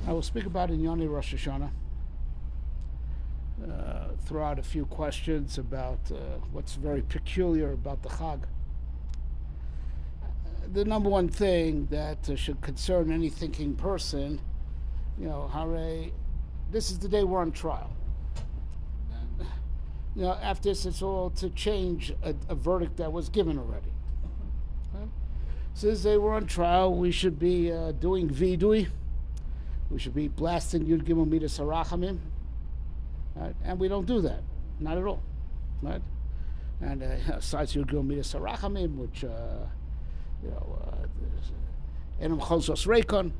I will speak about in Yoni Rosh Hashanah. Throw out a few questions about what's very peculiar about the Chag. The number one thing that should concern any thinking person, Hare, this is the day we're on trial. After this, it's all to change a verdict that was given already. Right? So this day we're on trial, we should be doing vidui. We should be blasting Yud Gimel Midas Harachamim. Right? And we don't do that, not at all. Right? And besides Yud Gimel Midas Harachamim, which Enum Chozos Reikon,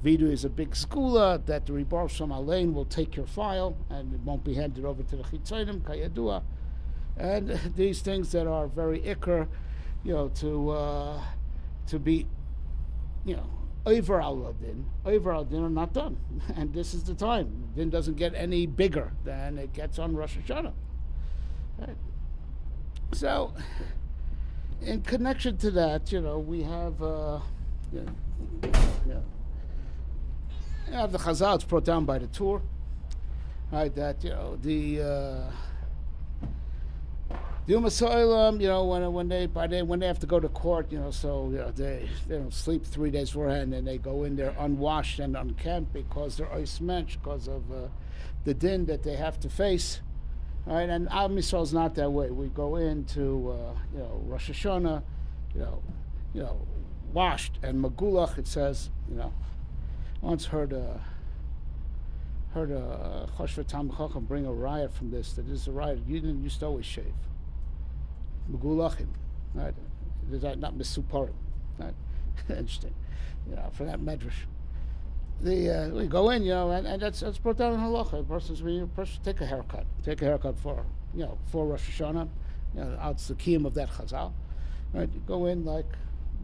Vidu is a big skula that the Ribar Shom Alein will take your file and it won't be handed over to the Chitzonim, Kayadua. And these things that are very ikr, to be, over al din are not done. And this is the time. Din doesn't get any bigger than it gets on Rosh Hashanah. Right? So, in connection to that, we have, the Chazal. It's brought down by the Tur, right? That the Umasoilam, when they have to go to court, they don't sleep 3 days beforehand, and they go in there unwashed and unkempt because they're ice mensch because of the din that they have to face. Right, and Am Yisrael is not that way. We go into Rosh Hashanah, washed and magulach. It says, once heard a Choshva Tam Chacham bring a riot from this. That is a riot. You didn't used to always shave. Magulachim, right? Not misuparim, right? Interesting, for that medrash. We go in, and that's brought down in halacha. A person take a haircut for Rosh Hashanah. It's the kiyum of that chazal, right? You go in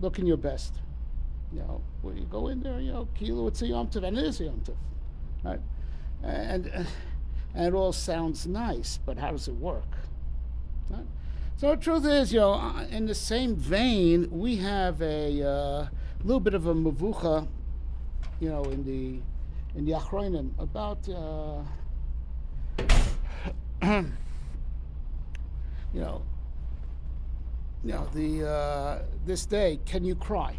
looking your best. When you go in there, kilu it's a yom tov, and it is a yom tov, right? And it all sounds nice, but how does it work? Right? So the truth is, in the same vein, we have a little bit of a mavucha. In the Achronim about this day, can you cry?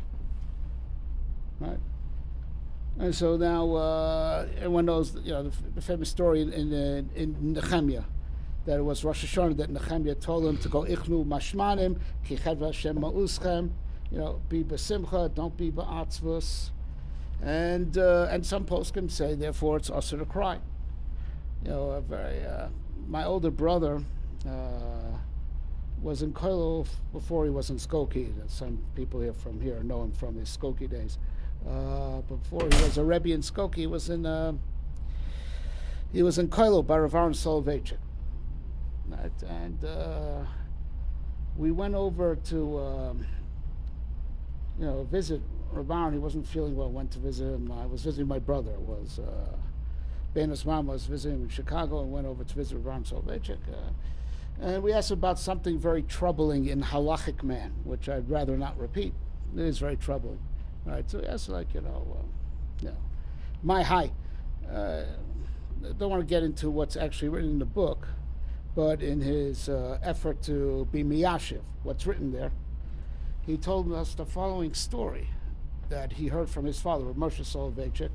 Right. And so now everyone knows the famous story in Nehemiah, that it was Rosh Hashanah that Nehemiah told him to go ichnu mashmanim ki chad Hashem ma'uschem, be besimcha, don't be ba'atzvus. And some poskim say, therefore, it's also to cry. My older brother was in Kollel before he was in Skokie. Some people here from here know him from his Skokie days. Before he was a Rebbe in Skokie, he was in Kollel by Rav Aaron Soloveitchik. Right? And we went over to visit Rav Aaron. He wasn't feeling well. Went to visit him. I was visiting my brother. Ben's mom was visiting him in Chicago, and went over to visit Rav Aaron Soloveitchik. And we asked about something very troubling in halachic man, which I'd rather not repeat. It is very troubling, right? So we asked, my high. Don't want to get into what's actually written in the book, but in his effort to be miyashiv, what's written there, he told us the following story that he heard from his father, Moshe Soloveitchik,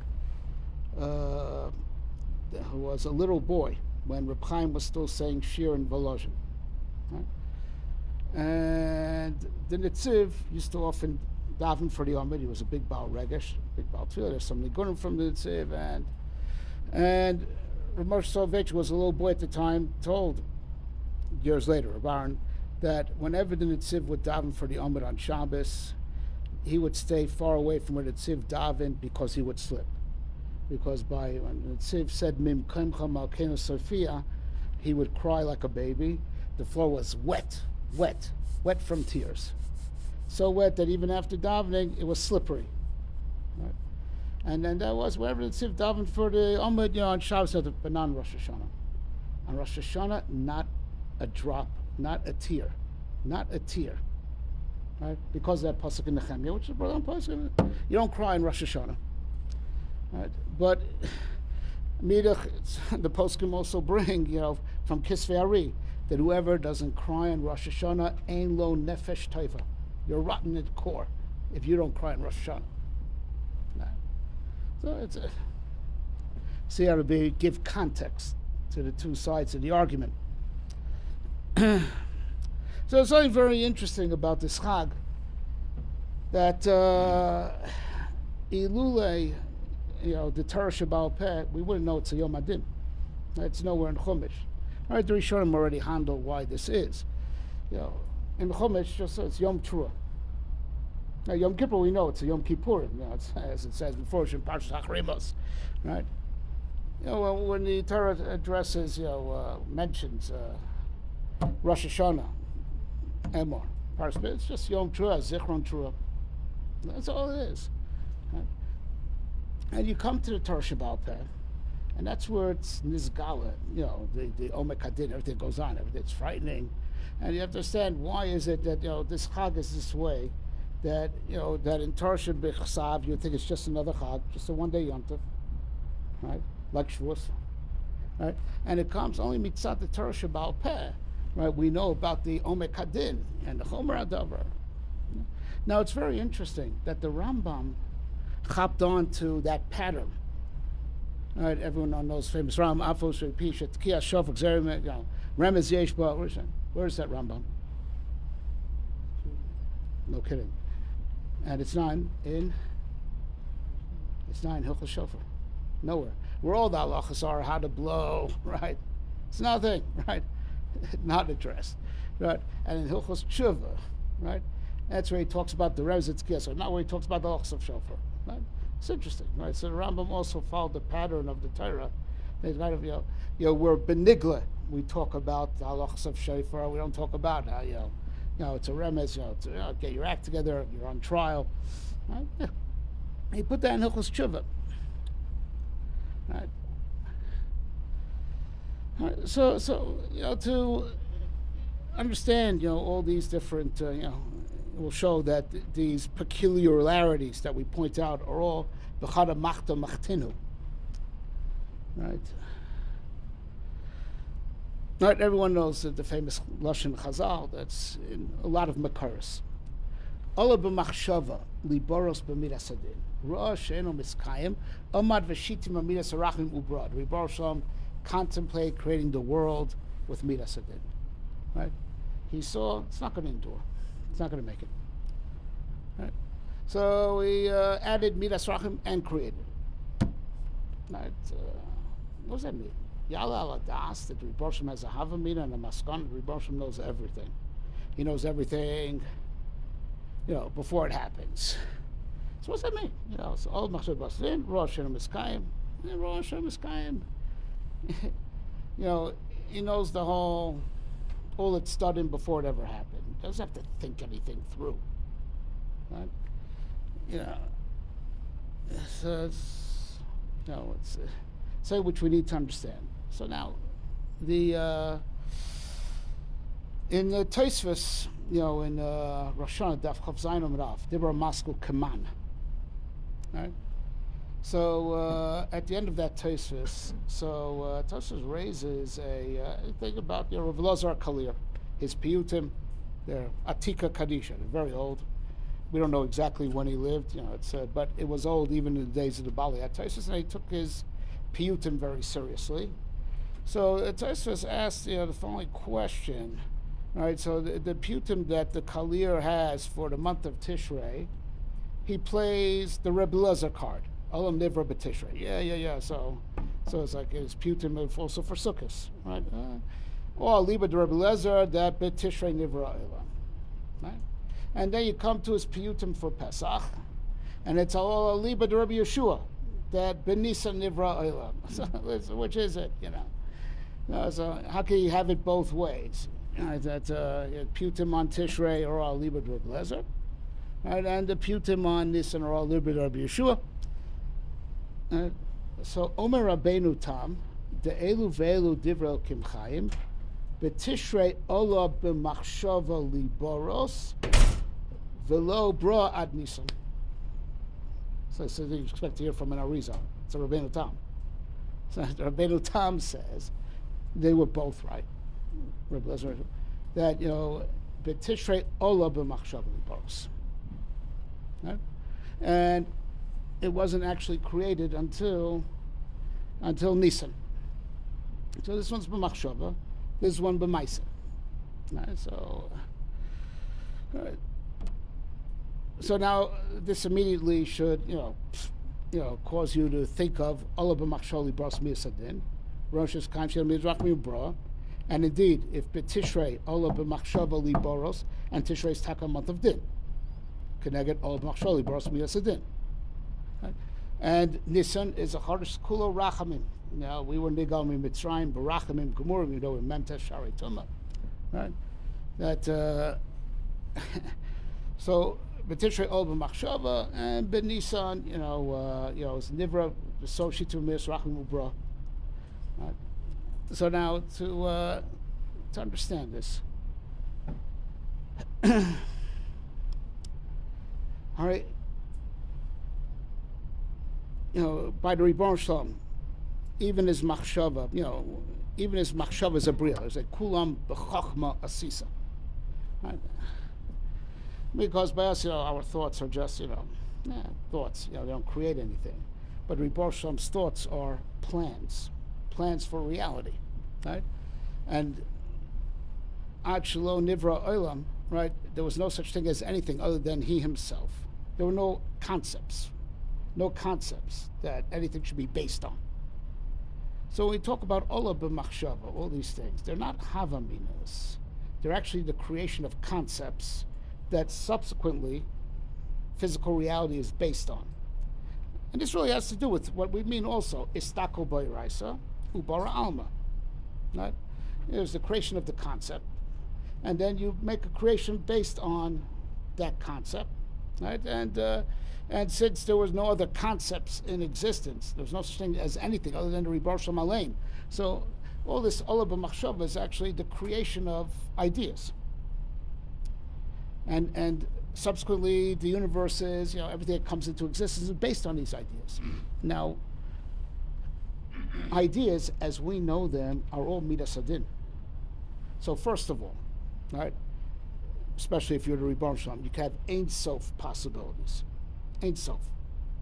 who was a little boy when Reb Chaim was still saying Shir in Volozhin. Right? And the Netziv used to often daven for the Amid. He was a big Baal Regesh, big Baal Tefillah. There's some Nigunim from the Netziv. And Reb Moshe Soloveitchik was a little boy at the time, told years later, Reb Aaron, that whenever the Netziv would daven for the Amid on Shabbos, he would stay far away from where the Netziv davened because he would slip. Because when the Netziv said Mim Kemcha Malkeinu Sophia, he would cry like a baby. The floor was wet from tears. So wet that even after davening, it was slippery. Right? And then that was wherever the Netziv davened for the Amid, on Shabbos, but not on Rosh Hashanah. On Rosh Hashanah, not a drop, not a tear. Right? Because of that pasuk in Nehemiah, which is brought on pasuk. You don't cry in Rosh Hashanah. Right? But midach, the poskim also bring, from Kisvei Ari, that whoever doesn't cry on Rosh Hashanah, ein lo nefesh taiva. You're rotten at the core if you don't cry on Rosh Hashanah. Right? So it's a, see how to give context to the two sides of the argument. So there's something very interesting about this Chag, that Ilule, the Torah Shabbal Peh, we wouldn't know it's a Yom Adin. It's nowhere in Chumash. All right, the Rishonim already handled why this is. In Chumash, just so it's Yom Trua. Now, Yom Kippur, we know it's a Yom Kippurim, as it says before, in Parshas Hachrimos, right? When the Torah addresses, mentions Rosh Hashanah, Emor, it's just Yom Trua, Zichron Trua. That's all it is. Right? And you come to the Torah Shabbal Peh, and that's where it's Nizgala, the Omek Hadin, everything goes on, everything's frightening. And you have to understand, why is it that, this Chag is this way, that, that in Torah Shabbal you think it's just another Chag, just a one-day Yom Tov, right? Like Shavuos, right? And it comes only mitzat the Torah Shabbal Peh, right? We know about the Omek Hadin and the Chomer Adavar. Now, it's very interesting that the Rambam hopped on to that pattern. All right, everyone knows famous Rambam, Afos Pisha, Tkiya Shofak Zerim, Remez Yeshba. Where's that Rambam? No kidding. And it's 9 Hilchos Shofar. Nowhere. Where all the halachas are, how to blow, right? It's nothing, right? Not addressed, right? And in Hilchos Tshuva, right? That's where he talks about the Remez Tzkiya, so not where he talks about the halachas of Shofar, right? It's interesting, right? So the Rambam also followed the pattern of the Torah. There's kind of, we're benigla. We talk about the halachas of Shofar. We don't talk about how, it's a remez, to get your act together, you're on trial. Right? Yeah. He put that in Hilchos Tshuva. Right? Right. So to understand, all these different, will show that these peculiarities that we point out are all b'chada machta machtinu. Right? Not everyone knows that the famous Lashon Chazal that's in a lot of Makaris. Ola b'machshava liboros b'midas adin. Rosh eno miskayim amad v'shitim amidas arachim ubrad. Ribono Shalom contemplate creating the world with midas adin. Right? He saw it's not going to endure. It's not going to make it. Right? So we added midas rachim and created it. Right? What does that mean? Yala al adas, that Ribono Shalom has a havamina and a maskan. Ribono Shalom knows everything. He knows everything, before it happens. So what's that mean? So all machshav basin, Rosh and Miskayim, Rosh and Miskayim. He knows the all it's studying before it ever happened. He doesn't have to think anything through. Right? So it's, it's something which we need to understand. So now, in the Tosfos, in Rosh Hashanah, Daf Chav Zayin Amud Aleph, they were Maskul Kaman. Right? So at the end of that Tosfos, Tosfos raises a thing about Rav Elazar Kalir, his piyutim, they're Atika Kadisha, they're very old. We don't know exactly when he lived, but it was old even in the days of the Bali at Tosfos, and he took his piyutim very seriously. So Tosfos asked the following question. Right, so the piyutim that the Kalir has for the month of Tishrei, he plays the Rebbe Elazar card. Olam Nivra B'Tishrei. Yeah. So it's like his piyutim also for Sukkos, right? Or Liba the Rebbe Elazar that B'Tishrei Nivra Olam, right? And then you come to his piyutim for Pesach, and it's all Liba the Rebbe Yeshua that B'Nisan Nivra Olam. So which is it? So how can you have it both ways? That piyutim on Tishrei or all Liba Rebbe Elazar, right? And the piyutim on Nisan or all Liba Rebbe Yeshua. So Omer Rabbeinu Tam, the Elu Ve'elu Divrei Kimchaim, B'Tishrei Ola B'Machshava Liboros, V'lo Bra Ad Nisan. So you expect to hear from an Arizal. It's a Rabbeinu Tam. So Rabbeinu Tam says they were both right. That B'Tishrei Ola b'Machshav Liboros. Right? And it wasn't actually created until Nisan. So this one's b'Machshava, this one b'Maisa. Right? So, all right. So now this immediately should, cause you to think of Ola b'Machshav Liboros Miyasadin, Rosh Kanshel Mizrach Mibra. And indeed, if B'Tishrei Ola b'Machshava Liboros, and Tishrei is Taka month of Din, Keneged Ola b'Machshava Liboros Miyasadin. Right? And Nisan is a Chodesh Kulo Rachamim. Now we were Nigal Mitzrayim Barachamim Gemurim. In Memtes Shari Tuma. Right? That so B'Tishrei Ola b'Machshava and B'Nisan, is Nivra B'Soshitu Miras Rachamim Ubra. Right? So now to understand this, all right, by the Ribbon Shalom, even his machshava, even his machshava is a bria. It's like kulam b'chachma asisa, right? Because by us, our thoughts are just, thoughts. They don't create anything. But Ribbon Shalom's thoughts are plans for reality, right? And Ad Shelo Nivra Olam, right? There was no such thing as anything other than he himself. There were no concepts that anything should be based on. So when we talk about Ola b'Machshava, all these things, they're not Havaminas. They're actually the creation of concepts that subsequently physical reality is based on. And this really has to do with what we mean also, Istako Boiraisa, Ubara Alma. Right? There's the creation of the concept, and then you make a creation based on that concept, right? And since there was no other concepts in existence, there was no such thing as anything other than the Ribar Shem Alein. So all this Ola b'Machshava is actually the creation of ideas. And subsequently the universe is, everything that comes into existence is based on these ideas. Now, ideas as we know them are all Midas Hadin. So first of all, right, especially if you're the Ribbon Shalom, you can have Ein Sof possibilities. Ein Sof,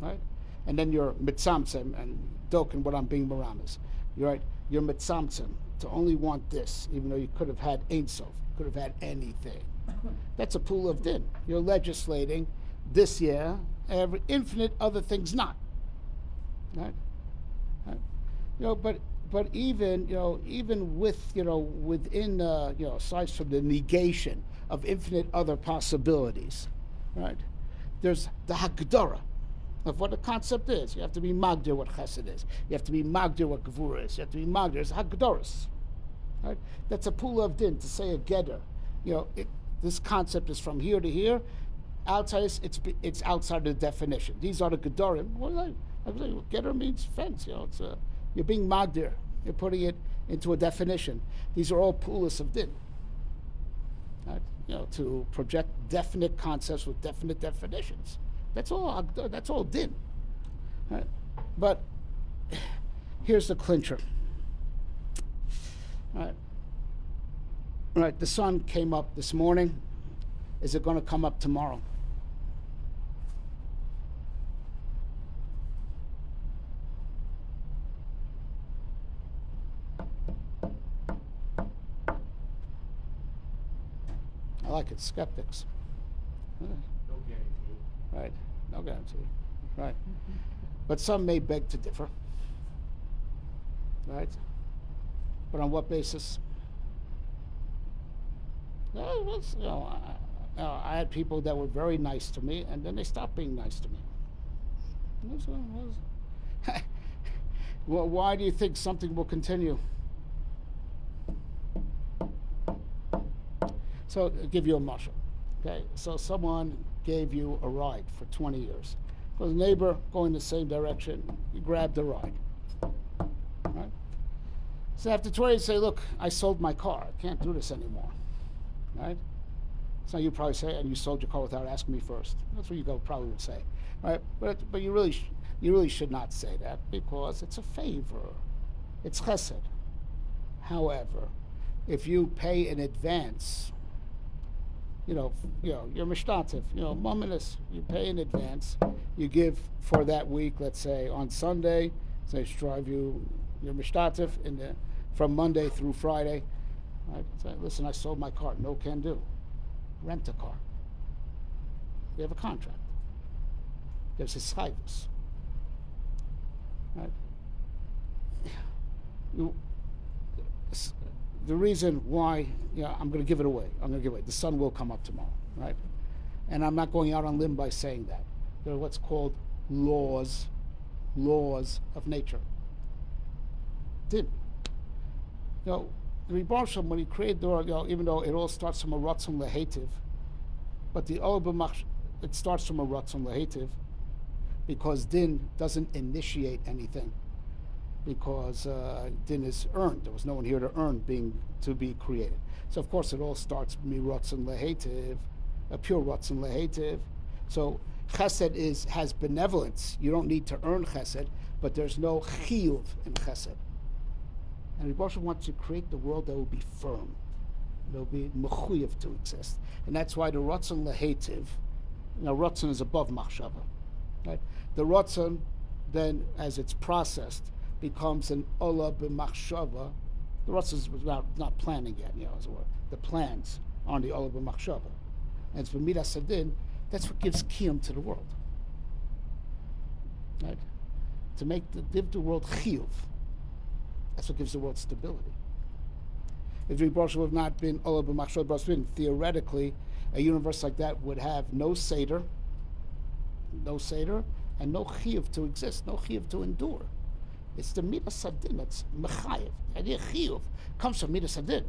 right? And then you're Mitzamtzem and Dok and what I'm being Maramas. You're right, you're Mitzamtzem to only want this, even though you could have had Ein Sof, you could have had anything. That's a pool of din. You're legislating this year, every infinite other things not. Right? But even even with within aside from the negation of infinite other possibilities, right? There's the Hagdara of what a concept is. You have to be magdir what chesed is. You have to be magdir what gevura is. You have to be magdir. It's Hagdaras, right? That's a pool of din to say a geder. This concept is from here to here. Outside, it's outside the definition. These are the gedarim. What is that? Geder means fence. You're being magdir. You're putting it into a definition. These are all pulas of din. Right? To project definite concepts with definite definitions. That's all din. Right? But here's the clincher. Right, the sun came up this morning. Is it going to come up tomorrow? I like it, skeptics. No guarantee. Right, no guarantee. Right. But some may beg to differ. Right? But on what basis? I had people that were very nice to me, and then they stopped being nice to me. Well, why do you think something will continue? So, I'll give you a marshal. Okay, so someone gave you a ride for 20 years. Was a neighbor going the same direction, you grabbed the ride. Right? So after 20 years, you say, look, I sold my car. I can't do this anymore. Right? So you probably say, and you sold your car without asking me first. That's what you probably would say, right? But you really should not say that because it's a favor. It's chesed. However, if you pay in advance, you're mishtatif, mominus, you pay in advance, you give for that week, let's say on Sunday, say drive your mishtatif from Monday through Friday. Right? Say, listen, I sold my car. No can do. Rent a car. You have a contract. There's his chayvus. Right? The reason why I'm going to give it away. The sun will come up tomorrow, right? And I'm not going out on limb by saying that. There are what's called laws of nature. Din. The Rebbe Shem, when he created the world, even though it all starts from a ratzon lehetiv, but it starts from a ratzon lehetiv because din doesn't initiate anything. Because din is earned. There was no one here to earn to be created. So of course it all starts mirotzon lehetiv, a pure rotzon lehetiv. So chesed has benevolence. You don't need to earn chesed, but there's no chiyuv in chesed. And Rebbe Shem wants to create the world that will be firm. It will be mechuyev to exist. And that's why the rotzon lehetiv, rotzon is above machshava. Right? The rotzon, then as it's processed, becomes an olah b'machshava. The rotzon is not planning yet, as it were. The plans on the olah b'machshava. And it's b'midas hadin, that's what gives kiyum to the world. Right? To give the world chiyuv. That's what gives the world stability. If the Rebbe Shem would have not been olah b'machshava, theoretically, a universe like that would have no seder, and no chiyuv to exist, no chiyuv to endure. It's the midas hadin that's mechayev. The idea of chiyuv comes from midas hadin.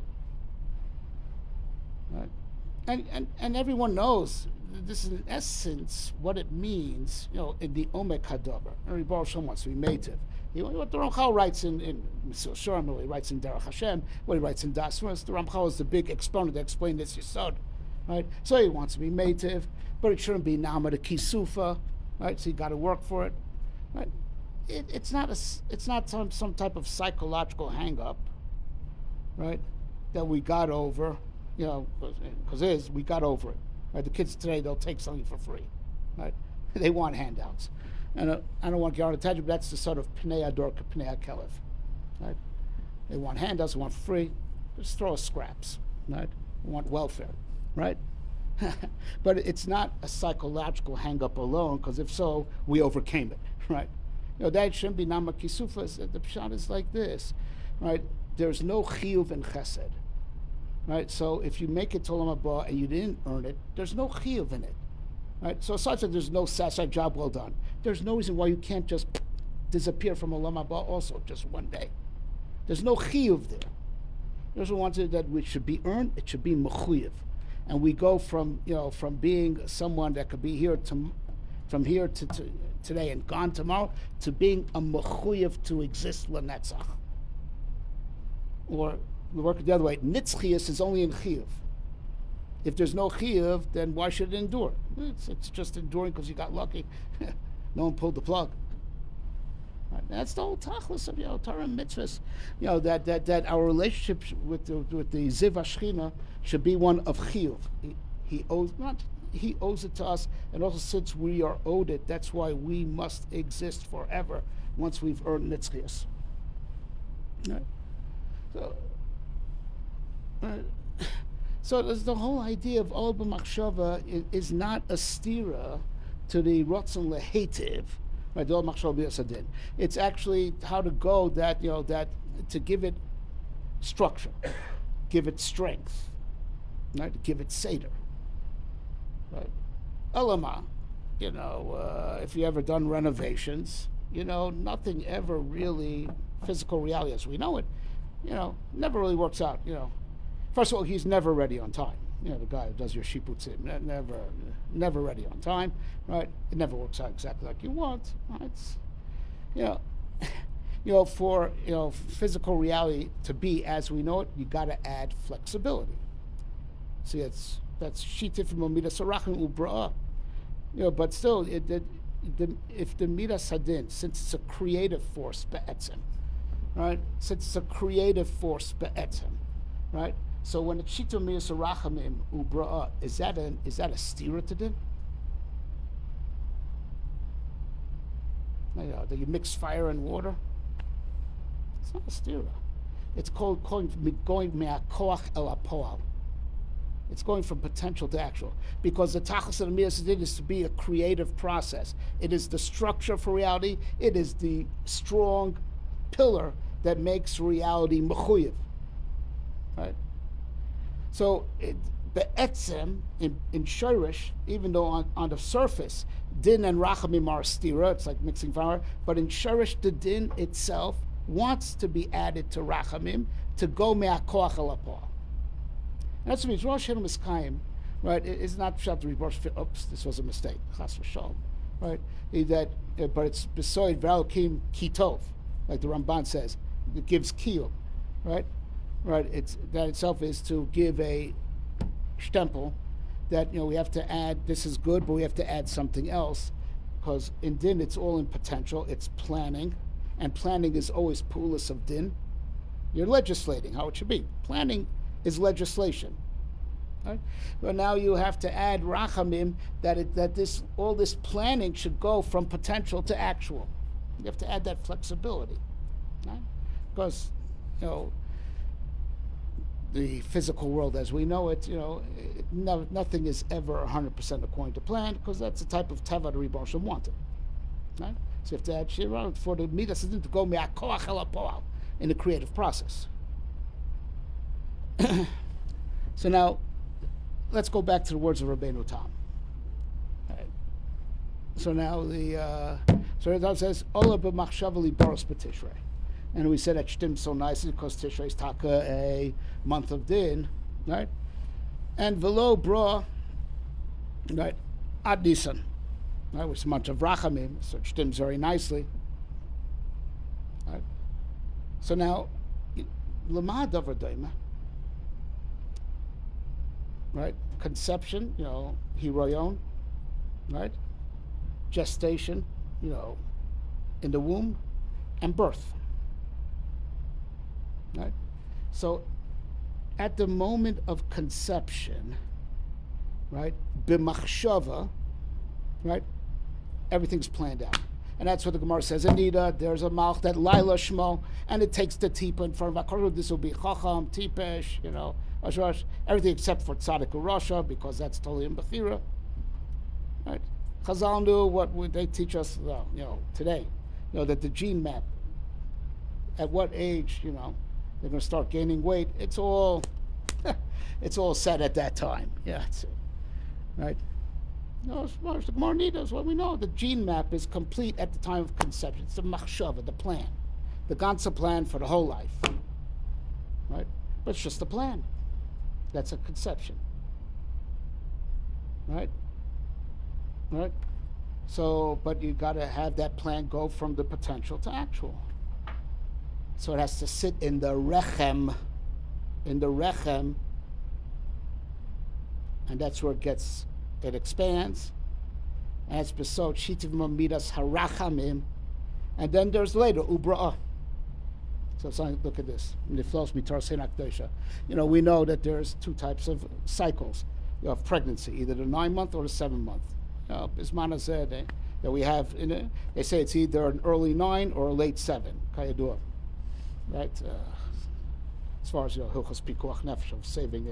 Right? And everyone knows this is in essence what it means, in the omek hadavar. And Rebbe Shem wants to be meitiv. What the Ramchal writes in Mesil Shurim, what he writes in Derech Hashem, what he writes in Das Runs, the Ramchal is the big exponent that explained this Yisod, right? So he wants to be meitiv, but it shouldn't be nama de kisufa, right? So you got to work for it, right? It's not some type of psychological hang-up, right? That we got over, because we got over it, right? The kids today, they'll take something for free, right? They want handouts. And I don't want to get on a tangent, but that's the sort of Pnei Ador Pnei Kelev, right? They want handouts, they want free, just throw us scraps, right? They want welfare, right? But it's not a psychological hang-up alone, because if so, we overcame it, right? That shouldn't be nama kisufas. The pshat is like this, right? There's no chiyuv in chesed, right? So if you make it to Olam Haba and you didn't earn it, there's no chiyuv in it. Right? So aside from there's no sasai job well done, there's no reason why you can't just disappear from Olam Haba also just one day. There's no chiyuv there. There's one wanted that which should be earned, it should be mechuyev. And we go from being someone that could be here from here to today and gone tomorrow to being a mechuyev to exist lenetzach. Or we work it the other way. Nitzchias is only in chiyuv. If there's no chiyuv, then why should it endure? It's just enduring because you got lucky. No one pulled the plug. Right? That's the whole tachlis of Torah and mitzvahs. That our relationship with the Ziv Hashchina should be one of chiyuv. He owes it to us, and also since we are owed it, that's why we must exist forever once we've earned nitzchias. Right? So there's the whole idea of olah b'machshava is not a stira to the rotzon lehetiv, right? The olah b'machshava b'yasadin. It's actually how to go that to give it structure, give it strength, right? Give it seder, right? Elama, if you ever done renovations, nothing ever really physical reality as we know it, never really works out, First of all, he's never ready on time. The guy who does your shiputzim, never ready on time, right? It never works out exactly like you want, right? For physical reality to be as we know it, you got to add flexibility. See, it's That's shitif midas harachim ubra'ah. But still, if the midas hadin, since it's a creative force be'etzem, right? Since it's a creative force be'etzem, right? So when it's shitif midas harachim ubra'ah, is that a stira to din? Do you mix fire and water? It's not a stira. It's called going me'akoach el apoal. It's going from potential to actual. Because the tachlis of the midas hadin is to be a creative process. It is the structure for reality. It is the strong pillar that makes reality mechuyev. Right? So the etzem in shirish, even though on the surface, din and rachamim are stira, it's like mixing fire, but in shirish, the din itself wants to be added to rachamim to go me'akoach el apol. That's what means Rosh Hashanah Miskayim, right? It's not pshat reverse. Oops, this was a mistake. Chas v'shalom, right? But it's besoid v'alokim kitov, like the Ramban says. It gives kiyum, right? Right. It's that itself is to give a stempel that we have to add. This is good, but we have to add something else, because in din it's all in potential. It's planning, and planning is always pu'ulas of din. You're legislating how it should be. Planning is legislation, right? But now you have to add rachamim that all this planning should go from potential to actual. You have to add that flexibility, right? Because the physical world as we know it, nothing is ever 100% according to plan, because that's the type of teva the Rebbe Shem wanted, right? So you have to add shira for the midas to go me'akoach el hapoal in the creative process. So now, let's go back to the words of Rabbeinu Tam. Right. So now so it says Ola b'machshava libaros b'tishrei, and we said that shtim so nicely because Tishrei is taka a month of din, right? And velo bra, right, ad Nisan, right, which is a month of rachamim, so it shtims very nicely, right? So now, lama davar daima. Right, conception, hiroyon, right, gestation, in the womb, and birth, right. So, at the moment of conception, right, b'machshava, right, everything's planned out, and that's what the Gemara says. Anita, there's a malch that Laila Shmo, and it takes the tipa in front of Akaru. This will be chacham, tipesh, Rosh, everything except for tzaddik urasha, because that's totally in Bechira. Right? Chazal knew what would they teach us, today, that the gene map, at what age, they're going to start gaining weight. It's all, it's all set at that time. Yeah, that's it. Right? As far as the Gemara needs, what we know, the gene map is complete at the time of conception. It's the machshava, the plan, the ganze plan for the whole life. Right? But it's just a plan. That's a conception, right? Right? So, but you got to have that plan go from the potential to actual. So it has to sit in the rechem, and that's where it expands, and it's besod shitiv midas harachamim, and then there's later ubra'ah. So look at this. We know that there's two types of cycles of pregnancy, either the 9-month or the 7-month. Bismana said that we have, they say it's either an early 9 or a late 7. Kayadua. Right? As far as, Hilchos Pikuach Nefesh, of saving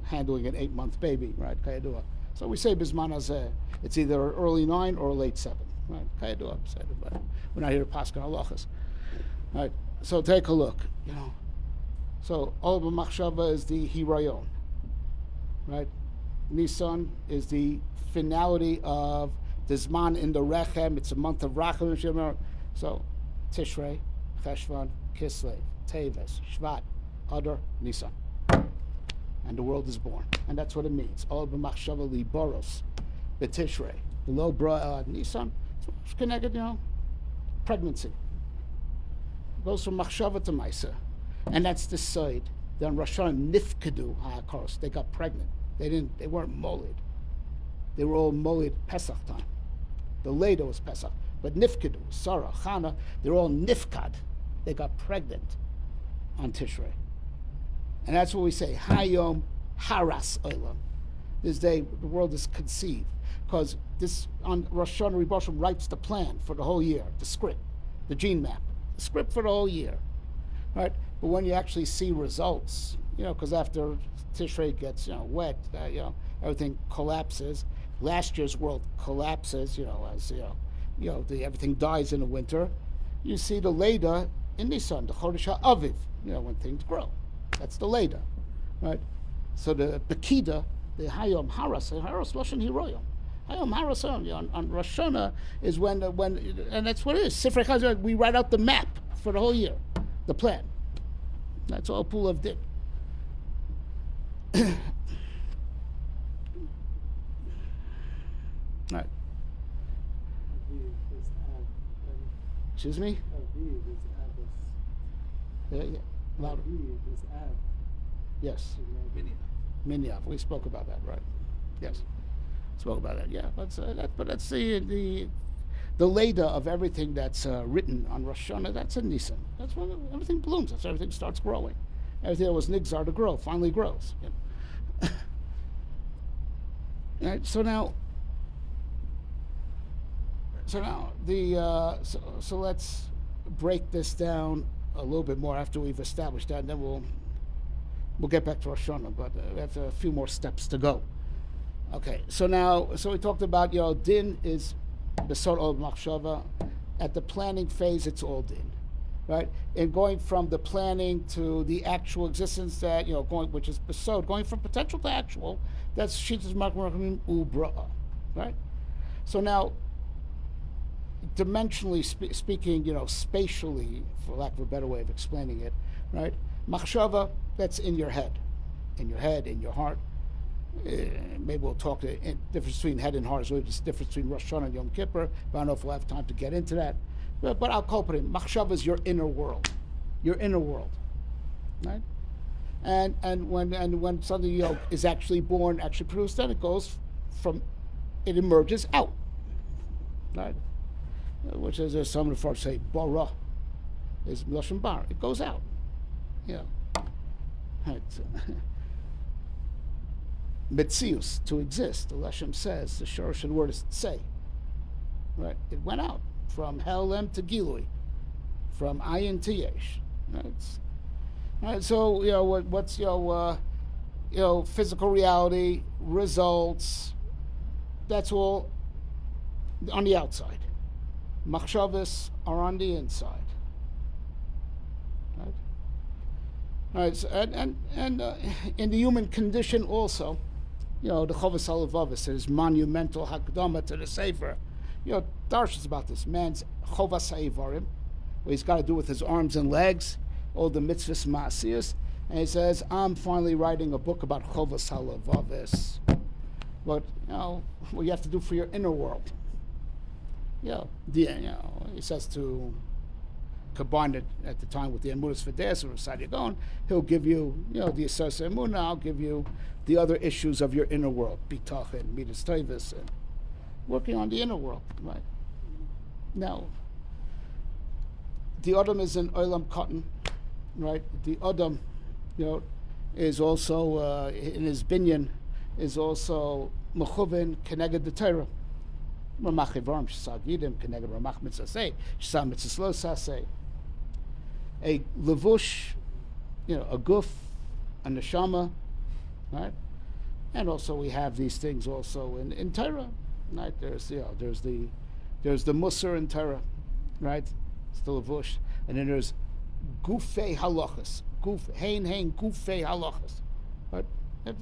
handling an 8-month baby, right? Kayadua. So we say Bismana it's either an early 9 or a late 7. Right? Kayadua. But we're not here to pass on halachas. Right, so take a look, So Ola b'machshava is the hirayon, right? Nisan is the finality of the zman in the rechem. It's a month of rachem. So Tishrei, Cheshvan, Kislev, Teves, Shvat, Adar, Nisan, and the world is born, and that's what it means. Ola b'machshava liboros, b'tishrei, below bra Nisan. It's connected, pregnancy. Goes from machshava to maisa, and that's the side. Then Rosh Hashanah nifkedu ha'akaros, they got pregnant. They weren't molid. They were all molid Pesach time. The Leda was Pesach. But Nifkadu, Sarah, Chana, they're all Nifkad. They got pregnant on Tishrei. And that's what we say, Hayom Haras Olam. This day, the world is conceived. Because this, on Rosh Hashanah, Rebbe Hashem writes the plan for the whole year, the script, the gene map, the script for the whole year. Right? But when you actually see results, because after Tishrei gets, wet, everything collapses. Last year's world collapses, as, everything dies in the winter. You see the Leda in Nisan, the Chodesh HaAviv, when things grow. That's the Leda, right? So the Bekida, the Hayom Haras Lashon Hiroyom. Hayom Haras on Rosh Hashanah is when, and that's what it is. Sifrei Chazal, we write out the map for the whole year, the plan. That's all Pulav did. Right. Excuse me? Yeah. Louder. Yes. Minyav. We spoke about that, right? Yes. Spoke about that. Yeah. But that's the Leda of everything that's written on Rosh Hashanah. That's in Nisan. That's when everything blooms. That's when everything starts growing. Everything that was nigzar to grow finally grows. Right. So now so let's break this down a little bit more after we've established that, and then we'll get back to Rosh Hashanah, but we have a few more steps to go. Okay, so we talked about, din is besod ol machshava. At the planning phase, it's all din, right? And going from the planning to the actual existence, that which is besod, going from potential to actual, that's shitas makmarim ubra'a, right? So now, dimensionally speaking, spatially, for lack of a better way of explaining it, right? Machshava, that's in your head, in your heart. Maybe we'll talk the difference between head and heart is really just the difference between Rosh Hashanah and Yom Kippur, but I don't know if we'll have time to get into that. But I'll culprit it. Machshava is your inner world, right? And when something is actually born, actually produced, then it emerges out, right? Which is, as some of the folks say, bara is lashon bar. It goes out, Right. Metzius, to exist. The Leshem says the shorosh of the word is say. Right. It went out from Helem to Gilui, from Ayin to Yesh. Right. Right. So what's physical reality, results. That's all on the outside. Machshavas are on the inside. Right? All right, so, and in the human condition also, the Chovas Halavavis is monumental hakdama to the Sefer. Darsh is about this man's Chovas Haivarim, what he's got to do with his arms and legs, all the mitzvahs ma'asiyas, and he says, I'm finally writing a book about Chovas Halavavis. What you have to do for your inner world. He says to combine it at the time with the Emunas Fides or Sadigon, he'll give you, the Asas Emuna, I'll give you the other issues of your inner world, Bitach and Midas Tavis, and working on the inner world, right? Now, the Adam is in Olam Cotton, right? The Adam, is also, in his binyan, is also Mechuvin Keneged the Torah. Ramach Ivarim Shesag Yidim Keneged Ramach Mitzasei Shesam Mitzaslo Sasei. A levush, a guf, a neshama, right? And also we have these things also in Torah, right? There's the musar in Torah, right? It's the levush, and then there's gufei halachas, hein gufei halachas, right? And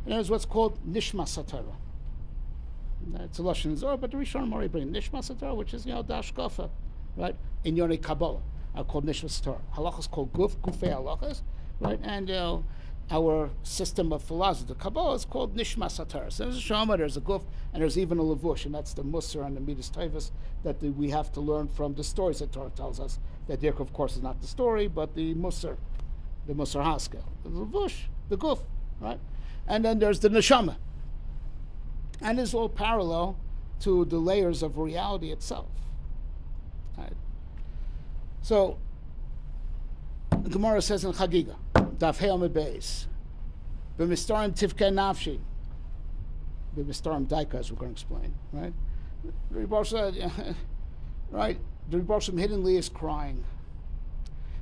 there's what's called nishmas haTorah. It's a lashon Zohar, but the Rishonim already bring nishmas haTorah, which is dashkafa, right? In Yonei Kabbalah are called nishmas haTorah. Halachas called gufei halachas, right? And our system of philosophy, the Kabbalah, is called nishmas haTorah. So there's a shama, there's a guf, and there's even a levush, and that's the musar and the midas taivas that we have to learn from the stories that Torah tells us. That there, of course, is not the story, but the musar haskel, the levush, the guf, right? And then there's the neshama. And it's all parallel to the layers of reality itself. Right? So, the Gemara says in Chagiga, Daf Hey Amud Beis, B'mistarim tivkei nafshi, B'mistarim daika, as we're going to explain, right? The Rebbe said, right? The Rebbe hiddenly is crying,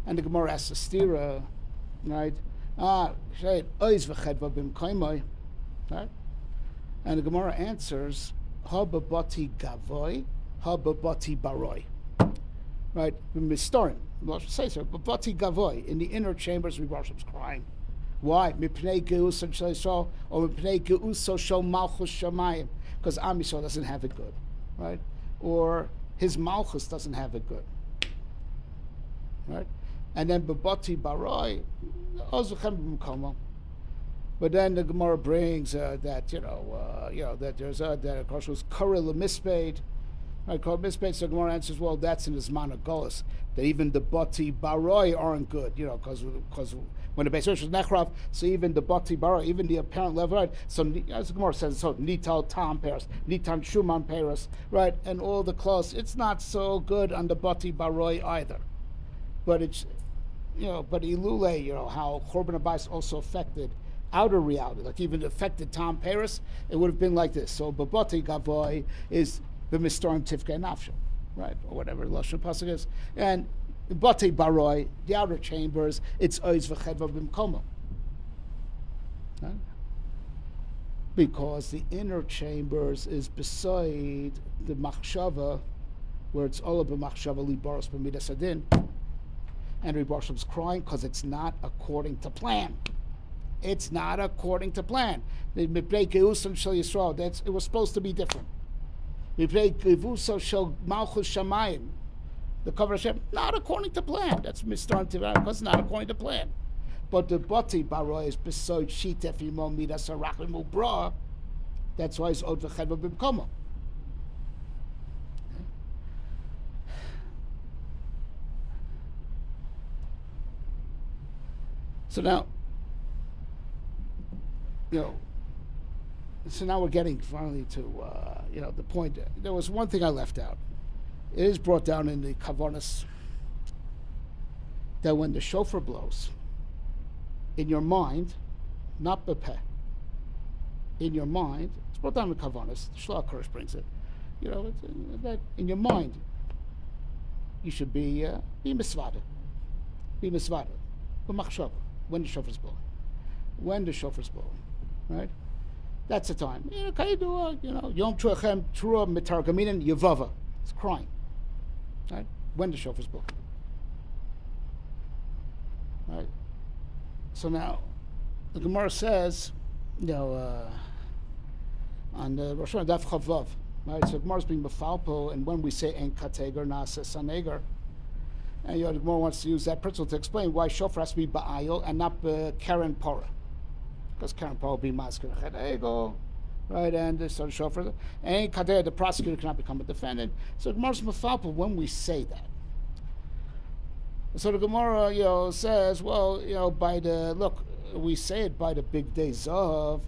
and the Gemara asks the stira, right? Right? And the Gemara answers, Haba bati gavoy, haba bati baroi. Right? Mistorim. Rosh says so, but bati gavoy, in the inner chambers, Rebbe crying. Why? Mipnei geus shal or mipnei geus shal malchus shamayim, because Am Yisrael doesn't have it good, right? Or his malchus doesn't have it good, right? And then b'bati baroi, ozuchem b'mkomo. But then the Gemara brings that that there's that of course was Kollel mispaid. Right, called mispaid. So the Gemara answers, well, that's in his Managolus, that even the Bati Baroi aren't good, because when the Beis Rosh was Nechraf, so even the Bati Baroi, even the apparent level, right? So as the Gemara says, so Nital Tam Paris, Nitan Shuman Paris, right, and all the close, it's not so good on the Bati Baroi either. But it's, but Ilule, how Chorban Abayis also affected outer reality, like even affected Tom Paris, it would have been like this. So Babati Gavoy is the Mistorim Tivkei Nafsho, right? Or whatever Lashon Pasuk is. And Bati Baroi, the outer chambers, it's Oiz V'chedva B'mkomo. Right? Because the inner chambers is beside the Machshava, where it's all about Machshava Libaros B'midas Adin. And Rebbe Shim's crying because it's not according to plan. It's not according to plan. It was supposed to be different. The cover Hashem, not according to plan. That's Mr. Antivar, because not according to plan. But the Bati Baroy is beside Shitef Imom Midas Arachim Ubra. That's why it's Od V'chedva B'mkomo. So now, so now we're getting finally to, the point. There was one thing I left out. It is brought down in the Kavanas that when the shofar blows, in your mind, not bepeh, in your mind, it's brought down in the Kavanas, the Shlach Koresh brings it, that in your mind, you should be misvada, b'machshava, when the shofar's blowing. When the shofar's blowing. Right? That's the time. Can you do Yom Truachem, Trua, Mitargaminin, Yevava. It's crying. Right? When the shofar's blowing. Right? So now, the Gemara says, on the Rosh Hashanah Daf Chavav, right? So the Gemara's being Mefalpo, and when we say En Kateger, Nasa Saneger, and the Gemara wants to use that principle to explain why shofar has to be Ba'ayil and not Karen Pora. Because Karen Paul will be masker ego, right? And so the shofar, and Kader, the prosecutor cannot become a defendant. So the Gemara's mafalpa when we say that. So the Gemara, says, well, we say it by the big days of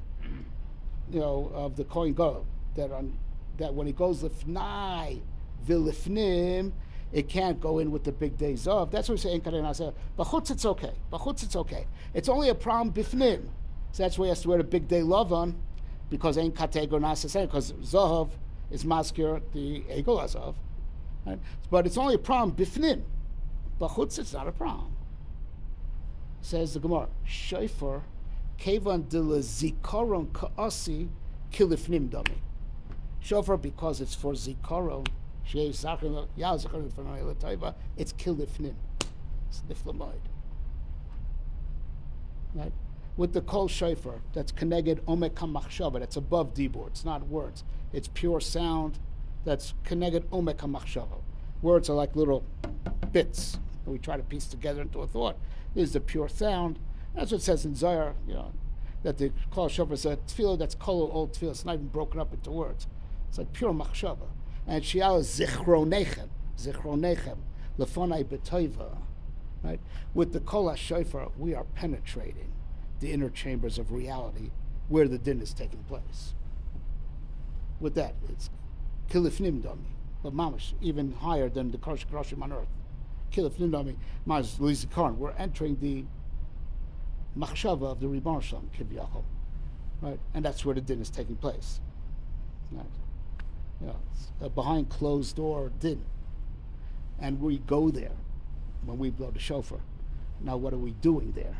the Kohen Gadol, that when he goes lifnai vilifnim, it can't go in with the big days of. That's what we say in Kader Nasa. B'chutz it's okay. It's okay. It's only a problem bifnim. So that's why he has to wear the big day love on, because ain't kategor nasa, because zahav is maskir the egel azav, right? But it's only a problem bifnim. B'chutz it's not a problem. Says the Gemara, shofar kevan de la zikaron kaasi kilifnim dami. Shofar because it's for zikaron, it's kilifnim. It's niflamoid. Right? With the kol shofar, that's connected omek hamachshava, that's above dibur. It's not words. It's pure sound. That's connected omek hamachshava. Words are like little bits that we try to piece together into a thought. This is the pure sound. That's what it says in Zohar, that the kol shofar is a tefillah that's kollel old tefillah. It's not even broken up into words. It's like pure machshava. And shial is zichronechem, lefonai betoiva. Right? With the kol shofar, we are penetrating the inner chambers of reality where the din is taking place. With that, it's kilifnim dami, but mamash, even higher than the Karshim on earth. Kilifnim dami, maz lizikaron. We're entering the machshava of the Ribbon Shalom, kivyachol, right? And that's where the din is taking place. Right? You know, it's a behind closed door din, and we go there when we blow the shofar. Now, what are we doing there?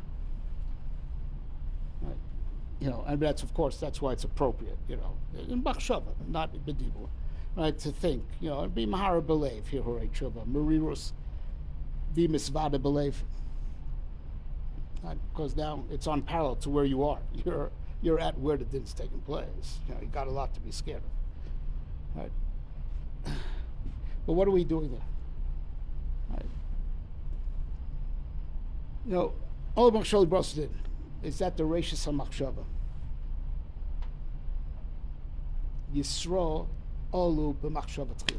Right? You know, and that's, of course, that's why it's appropriate, you know, in machshava, not in bedibur, right? To think, you know, and be mahara belev, here horei tshuva, merirus, be misvada belev, because now it's on parallel to where you are. You're at where the din's taking place. You know, you got a lot to be scared of, right? But what are we doing there? Right? You know, all Machshali Bros did is that the Rashis HaMachshava. Yisro Olu B'Machshava Tchil.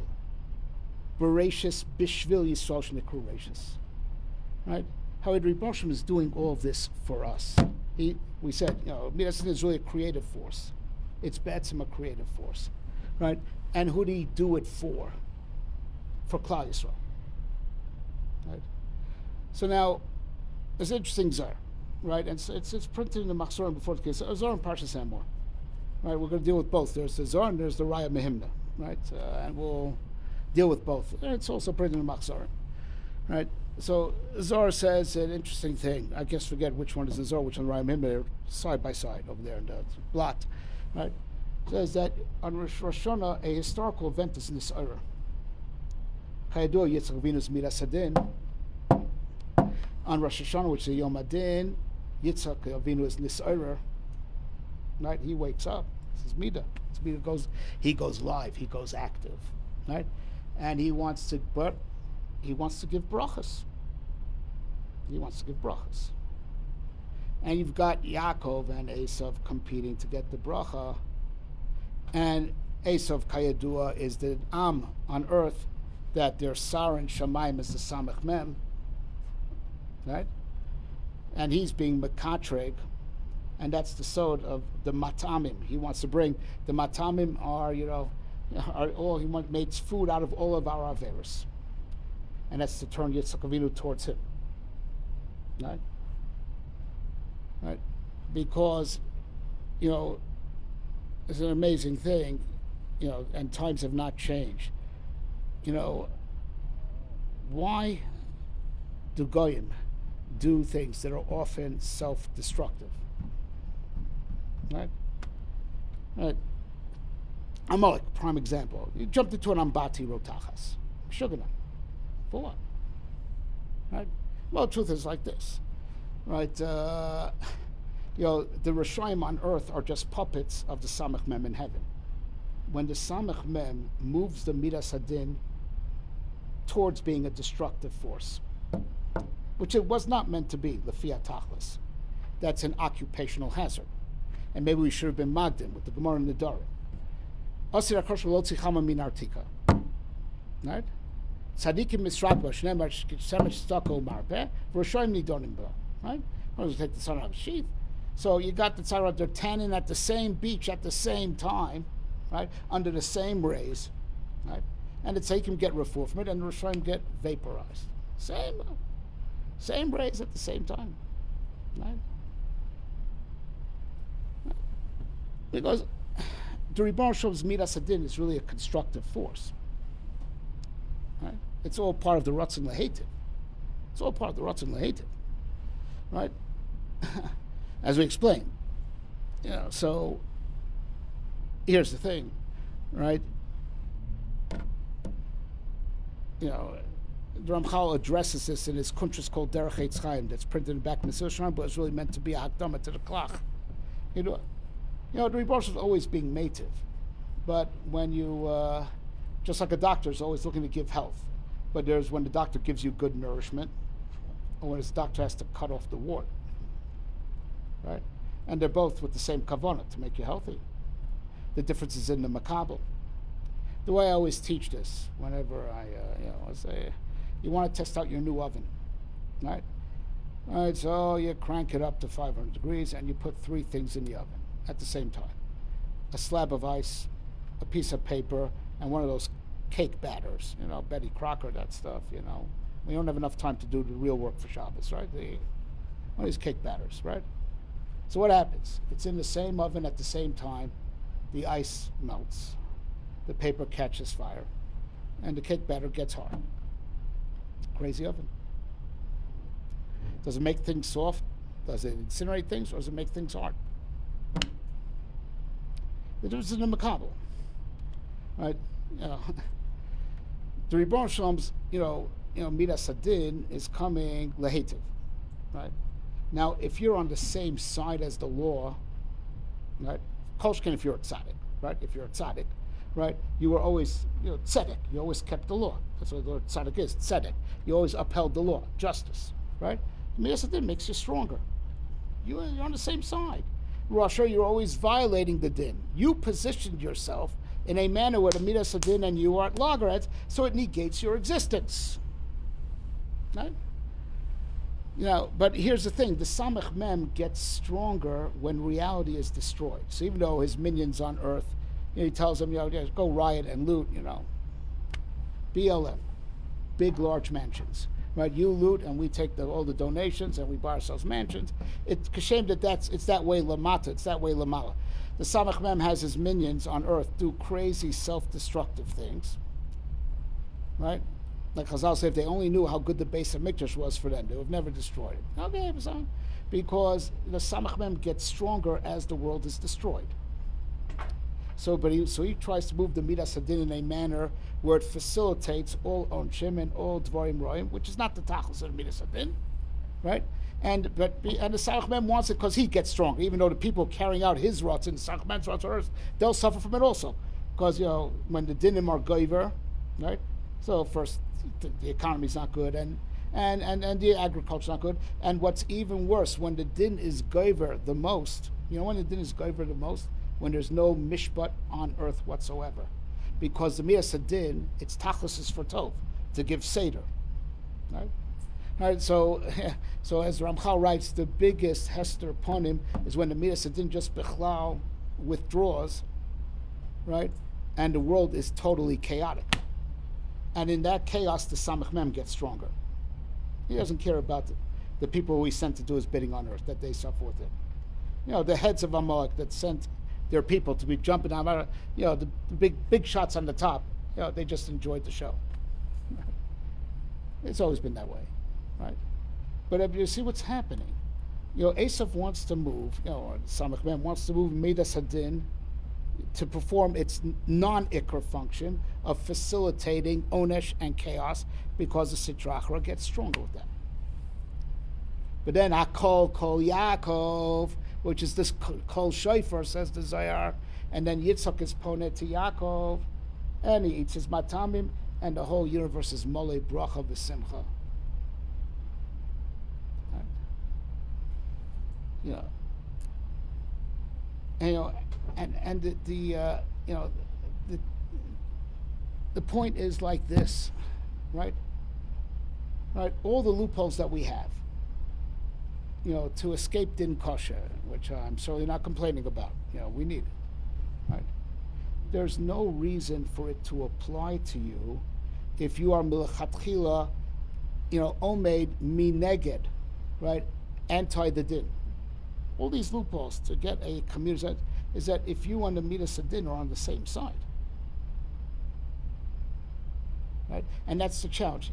Bereshis Bishvil Yisro Shnikru Rashis. Right? How Rebbe Hashem is doing all of this for us. We said, you know, Midas is really a creative force. It's Batsim a creative force. Right? And who did he do it for? For Klal Yisrael. Right? So now, there's an interesting Zar, right? And it's printed in the Machzorim before the case. Zar and Parshas Hamor, right? We're going to deal with both. There's the Zar and there's the Raya Mehimna, right? And we'll deal with both. And it's also printed in the Machzorim, right? So Zar says an interesting thing. I guess forget which one is the Zar, which one Raya Mehimna. They're side by side over there in the blot, right? Says that on Rosh Hashanah, a historical event is in this era. Chayador Yitzchak Avinu's Midas Hadin. On Rosh Hashanah, which is Yom Adin, Yitzchak Avinu is Nis'ira, right? He wakes up. This is Midah. He goes live. He goes active, right? And he wants to give brachas. He wants to give brachas. And you've got Yaakov and Esav competing to get the bracha. And Esav Kayadua is the Am on earth that their Sar and Shamayim is the Samech Mem. Right? And he's being Mekatreg, and that's the sod of the Matamim. He wants to bring, the Matamim are, he makes food out of all of our Averis. And that's to turn Yitzchak Avinu towards him. Right? Right? Because, it's an amazing thing, and times have not changed. Why do Goyim do things that are often self-destructive? Right? Right. Amalek, prime example. You jumped into an Ambati Rotachas. Shugana. For what? Right? Well, the truth is like this. Right? The Rishayim on earth are just puppets of the Samech Mem in heaven. When the Samech Mem moves the Midas Hadin towards being a destructive force, which it was not meant to be, the Fiat Tachlis. That's an occupational hazard. And maybe we should have been Magdim with the Gemara and the Dorim. Asir HaKosh Lo Tzichama Min Artika. Right? Tzadikim Misratba, Shnemar Shemesh Stako Marpeh, V'Roshoim Nidonim Ba. Right? I was going to take the sun out of the sheath. So you got the tzara, they're tanning at the same beach at the same time, right? Under the same rays, right? And the tzadikim get refuah from it, and the Roshoim get vaporized. Same rays at the same time, right? Because the Ribbon Shalom's Midas Hadin is really a constructive force, right? It's all part of the Ratzon Lehetiv. It's all part of the Ratzon Lehetiv, right? As we explained, so here's the thing, right? The Ramchal addresses this in his Kuntres called Derech Eitz Chaim that's printed in the back of the Shulchan, but it's really meant to be a hakdama to the Klach. The Rebbe is always being native, but when you, just like a doctor is always looking to give health, but there's when the doctor gives you good nourishment, or when his doctor has to cut off the wart, right? And they're both with the same kavanah to make you healthy. The difference is in the makabel. The way I always teach this, whenever I say, you want to test out your new oven, right? All right, so you crank it up to 500 degrees and you put 3 things in the oven. at the same time. A slab of ice, a piece of paper, and one of those cake batters, Betty Crocker, that stuff, We don't have enough time to do the real work for Shabbos, right? One of these cake batters, right? So what happens? It's in the same oven at the same time. The ice melts. The paper catches fire. And the cake batter gets hard. Crazy oven. Does it make things soft? Does it incinerate things, or does it make things hard? The difference in the makabel, right? The Ribbon Shalom's, Midas Hadin is coming lehetiv, right? Now, if you're on the same side as the law, right? Kolshkin, if you're a tzaddik, right? If you're a tzaddik, right? You were always, tzedek. You always kept the law. That's what the word tzaddik is, tzedek. You always upheld the law, justice, right? Midas Hadin makes you stronger. You're on the same side. Rosh, you're always violating the din. You positioned yourself in a manner where the Midas Hadin and you are at loggerheads, so it negates your existence. Right? But here's the thing: the Samech Mem gets stronger when reality is destroyed. So even though his minions on Earth, he tells them, go riot and loot, BLM, big large mansions. Right, you loot and we take all the donations and we buy ourselves mansions. It's kashem it's that way lamata, it's that way lamala. The Samach Mem has his minions on Earth do crazy self-destructive things. Right? Like Chazal said, if they only knew how good the base of Mikdash was for them, they would have never destroyed it. Okay, because the Samach Mem gets stronger as the world is destroyed. So he tries to move the Midas Hadin in a manner where it facilitates all onshim and all dvarim roim, which is not the tachlis of the Midas Hadin, right? And the Samach Mem wants it because he gets stronger, even though the people carrying out his rots and the Samach Mem's rots on earth, they'll suffer from it also, because when the dinim are goiver, right? So first the economy's not good and the agriculture's not good, and what's even worse, when the din is goiver the most, when the din is goiver the most, when there's no mishpat on earth whatsoever. Because the Midas Hadin, its tachlis is for tov, to give seder. Right? Right, so as Ramchal writes, the biggest hester upon him is when the Midas Hadin just bichlal withdraws, right? And the world is totally chaotic. And in that chaos, the Samach Mem gets stronger. He doesn't care about the people we sent to do his bidding on earth, that they suffer with it. The heads of Amalek that sent their people to be jumping down, the big shots on the top, they just enjoyed the show. It's always been that way, right? But if you see what's happening, Esav wants to move, or Samach Mem wants to move Midas Hadin to perform its non-ikr function of facilitating onesh and chaos, because the Sitra Achra gets stronger with that. But then Akol Kol Yaakov, which is this Kol Shofar, says the Zayar, and then Yitzchak is ponet to Yaakov, and he eats his matamim, and the whole universe is Molei Bracha V'Simcha. Right? And the point is like this, right? Right, all the loopholes that we have, to escape din kosher, which I'm certainly not complaining about. We need it, right? There's no reason for it to apply to you if you are milchatchila, omeid mineged, right, anti the din. All these loopholes to get a community is that if you and the Midas Hadin are on the same side, right, and that's the challenge.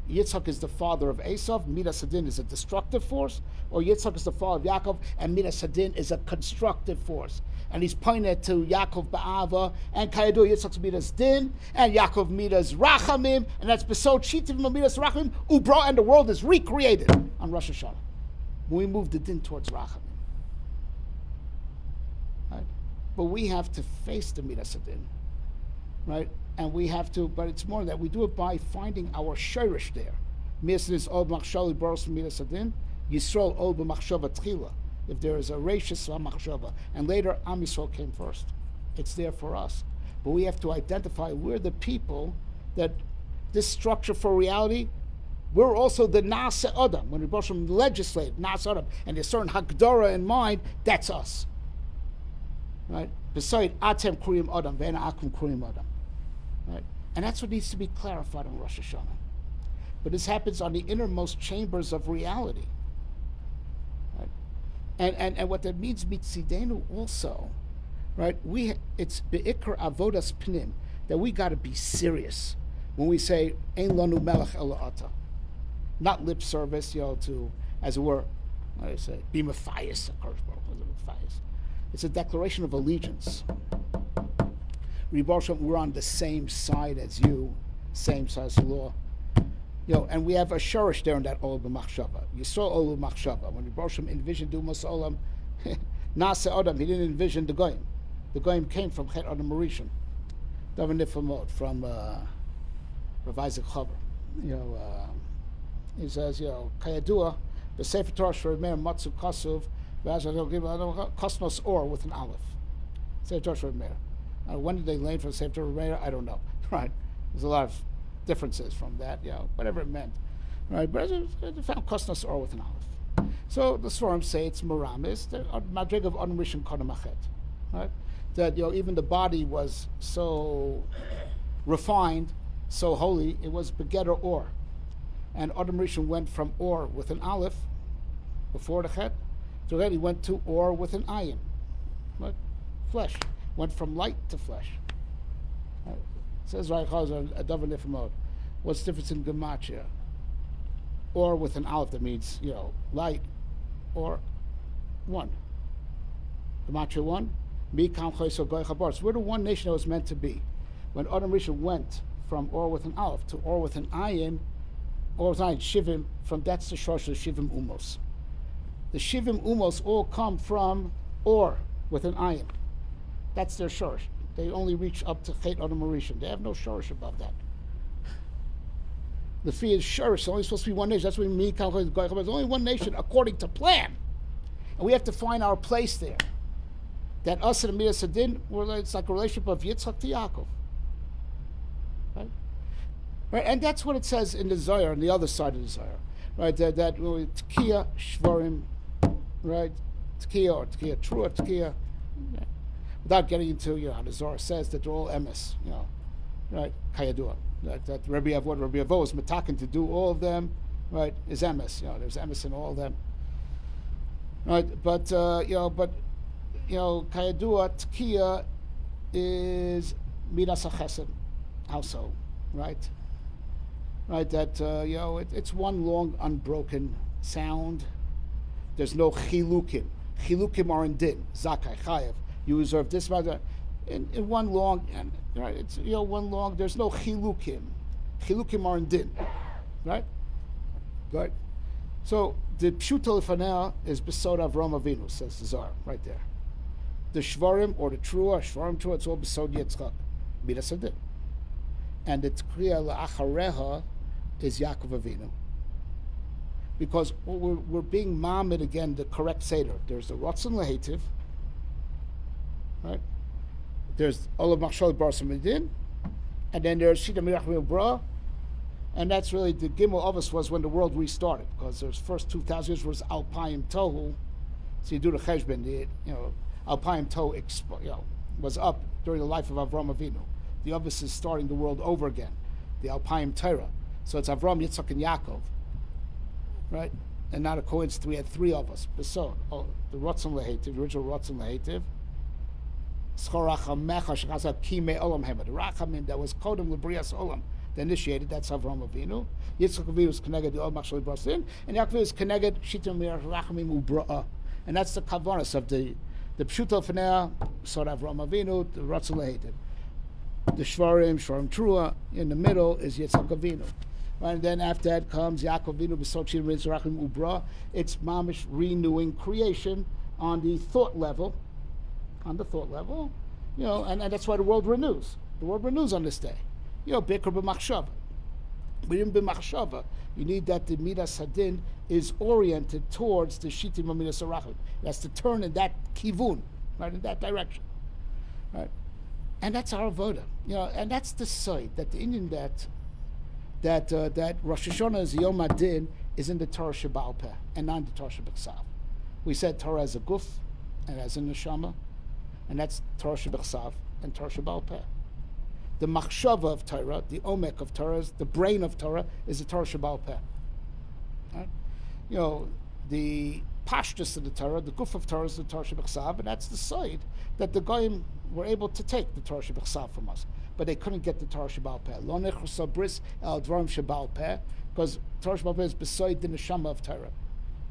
Yitzchak is the father of Esav, Midas Hadin is a destructive force, or Yitzchak is the father of Yaakov, and Midas Hadin is a constructive force. And he's pointed to Yaakov Ba'ava, and Kayadu Yitzchak's Midas Din, and Yaakov Midas Rachamim, and that's Besod Shitim Midas Rachamim, Ubra, and the world is recreated on Rosh Hashanah. When we move the Din towards Rachamim. Right? But we have to face the Midas Hadin, right? And we have to, but it's more than that. We do it by finding our shirish there. Midas is ol b'machshava boros from Midas Hadin. Yisrael ol b'machshava tchila. If there is a rashis machshava, and later Am Yisrael came first, it's there for us. But we have to identify we're the people that this structure for reality. We're also the Nasa Adam. When we legislate Nasa Adam, and there's certain Hagdara in mind, that's us. right? Beside atem kurim adam, ve'ena akum kurim adam, right? And that's what needs to be clarified on Rosh Hashanah. But this happens on the innermost chambers of reality, right? And what that means mitzidenu also, right? It's beikar avodas pnim, that we got to be serious when we say ein lanu melech ela ata, not lip service, to, as it were, how do you say, be mafias, it's a declaration of allegiance. We're on the same side as you, same side as the law. And we have a shorish there in that Ol b'machshava. You saw Ol b'machshava. When Rosh envisioned Dumas Olam, Nase Adam, he didn't envision the Goyim. The Goyim came from Chet Adam Mauritian. Daven Nifamot, from Rav Isaac Chaver. He says, Kayadua, the Sefer Torah Shremer Matzu Kasuv, Kosmos Or with an Aleph. Sefer Torah Shremer. When did they learn from Sefer Torah Shremer? I don't know. Right? There's a lot of differences from that, whatever it meant. Right? But they found Kosmos Or with an Aleph. So the Svarim say it's Maramis, the Madrig of Adam Rishon Kodem Achet. Right? That even the body was so refined, so holy, it was Begeder Or. And Adam Rishon went from Or with an Aleph, before the Chet, to then he went to Or with an Ayin. Right? Flesh. Went from light to flesh. Right? It says right Adavar Nifamod. What's the difference in Gematria? Or with an Aleph, that means, light, or one. Gematria 1. Mi kam chayso goy chabar. So we're the one nation that was meant to be. When Adam Rishon went from Or with an Aleph to Or with an Ayin, Or with an Ayin, Shivim, that's the Shosh of Shivim Umos. The Shivim Umos all come from Or with an Ayin. That's their shorish. They only reach up to Chet Adam Mauritian. They have no shorish above that. The fee is shorish. It's only supposed to be one nation. That's what we mean. There's only one nation according to plan. And we have to find our place there. That us and Amir Sadin, it's like a relationship of Yitzchak to Yaakov. Right? Right? And that's what it says in the Zohar, on the other side of the Zohar. Right? That Tkiya, Shvarim, right? Tkiya or Tkiya, Trua, Tkiya. Yeah. Without getting into, how the Zohar says that they're all emes, right? Kayadua. That Rabbi Avo is metakin to do all of them, right? Is emes, there's emes in all of them, right? But Kayadua Tkiya is midas hachesed. How so, right? Right. That it's one long unbroken sound. There's no chilukim. Chilukim are in din. Zakai chayev. You reserve this matter in one long, and right, it's one long. There's no chilukim. Chilukim are in din, right? Right. So the pshuto lefanea is besod Avram Avinu, says the Zohar, right there. The shvarim or the trua, it's all besod Yitzchak, midas hadin, and the tkriya la'achareha is Yaakov Avinu. Because we're being mamid again, the correct seder. There's the rotzen lehetiv. Right? There's Olav Machshol Barsa Medin, and then there's Shita Mirach Bra, and that's really the Gimel of us was when the world restarted, because those first 2,000 years was Alpayim Tohu. So you do the Cheshbon, Alpayim Tohu was up during the life of Avram Avinu. The Ovis is starting the world over again, the Alpayim Torah. So it's Avram, Yitzchak, and Yaakov, right? And not a coincidence, we had three of us. So, the Rotzen Lehetiv, the original Rotzen Lehetiv, the Rachamim that was Kodem Lebrias Olam, that initiated, that's Avram Avinu. Yitzchak Avinu is connected to Olam Machshel Brasin, and Yaakov is connected Shitam Rachamim Ubra'a. And that's the Kavanas of the Pshuto Fanea, Sod Avram Avinu, the Ratzal Lehetiv. The Shvarim Trua, in the middle is Yitzchak Avinu. And then after that comes Yaakov Avinu, B'sod Shitam Rachamim Ubra'a. It's mamish renewing creation on the thought level. And that's why the world renews. The world renews on this day. Bikr b'machshava. But even b'machshava, you need that the midas hadin is oriented towards the shitim of midas harachim. It has to turn in that kivun, right, in that direction, right. And that's our avoda, and that's the side that the Indian that Rosh Hashanah is Yom Hadin is in the Torah Sheba'al Peh and not in the Torah Sheba'al. We said Torah as a guf and as a neshama. and that's Torah Shebechsav and Torah Shebal Peh. The machshava of Torah, the omek of Torah, the brain of Torah, is the Torah Shebal Peh. Right? You know, the pashtus of the Torah, the guf of Torah is the Torah Shebechsav, and that's the side that the goyim were able to take the Torah Shebechsav from us, but they couldn't get the Torah Shebal Peh. Lo nechrusa bris el dvarim Shebal Peh, because Torah Shebal Peh is beside the neshama of Torah.